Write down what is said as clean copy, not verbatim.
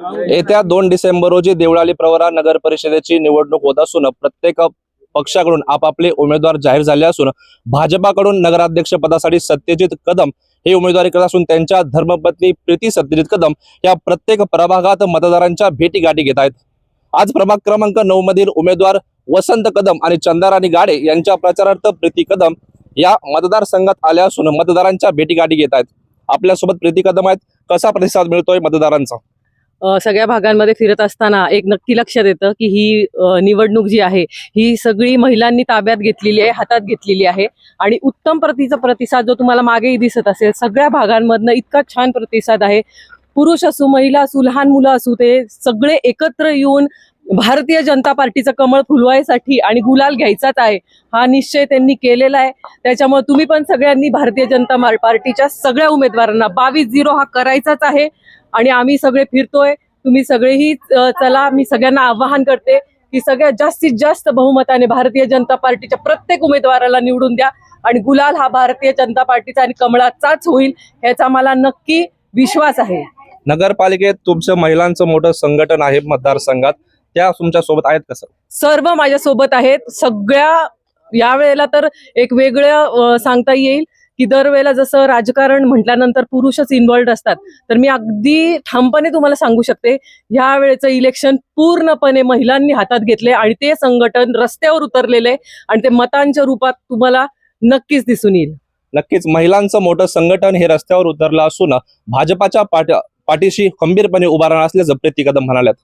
येत्या 2 डिसेंबर रोजी देवळाली प्रवरा नगर परिषदेची निवडणूक होत असून प्रत्येक पक्षाकडून आपापले उमेदवार जाहीर झाले असून भाजपाकडून नगराध्यक्ष पदासाठी सत्यजित कदम हे उमेदवारी करत असून त्यांच्या धर्मपत्नी प्रीती सत्यजित कदम या प्रत्येक प्रभागात मतदारांच्या भेटीगाठी घेत आहेत। आज प्रभाग क्रमांक 9 मधील उमेदवार वसंत कदम आणि चंदाराणी गाडे यांच्या प्रचारार्थ प्रीती कदम या मतदारसंघात आल्या असून मतदारांच्या भेटीगाठी घेत आहेत। आपल्यासोबत प्रीती कदम आहेत। कसा प्रतिसाद मिळतोय मतदारांचा? सगळ्या भागांमध्ये फिरत असताना एक नक्की लक्षात येतं की ही निवडणूक जी आहे ही सगळी महिलांनी ताब्यात घेतलेली आहे, हातात घेतलेली आहे आणि उत्तम प्रतीचा प्रतिसाद जो तुम्हाला मागेही दिसत असेल, सगळ्या भागांमधनं इतका छान प्रतिसाद आहे। पुरुष असू, महिला असू, लहान मुलं असू, ते सगळे एकत्र येऊन भारतीय जनता पार्टीचं कमळ फुलवायसाठी आणि गुलाल घ्यायचाच आहे हा निश्चय त्यांनी केलेला आहे। त्याच्यामुळे तुम्ही पण सगळ्यांनी भारतीय जनता पार्टीच्या सगळ्या उमेदवारांना 22-0 हा करायचाच आहे आणि आम्ही सगळे फिरतोय, तुम्ही सगळेही चला। मी सगळ्यांना आवाहन करते की सगळ्यात जास्तीत जास्त बहुमताने भारतीय जनता पार्टीच्या प्रत्येक उमेदवाराला निवडून द्या आणि गुलाल हा भारतीय जनता पार्टीचा आणि कमळाचाच होईल याचा मला नक्की विश्वास आहे। नगरपालिकेत तुमचं महिलांचं मोठं संघटन आहे मतदारसंघात, त्या तुमच्या सोबत आहेत का? सर्व माझ्या सोबत आहेत। सगळ्या यावेळेला तर एक वेगळं सांगता येईल की दरवेळेला जसं राजकारण म्हटल्यानंतर पुरुषच इन्व्हॉल्ड असतात, तर मी अगदी ठामपणे तुम्हाला सांगू शकते ह्या वेळेचं इलेक्शन पूर्णपणे महिलांनी हातात घेतले आणि ते संघटन रस्त्यावर उतरलेले आणि ते मतांच्या रूपात तुम्हाला नक्कीच दिसून येईल। नक्कीच महिलांचं मोठं संघटन हे रस्त्यावर उतरलं असून भाजपाच्या पाठीशी खंबीरपणे उभा राहणार असल्याचं प्रीती कदम म्हणाल्यात।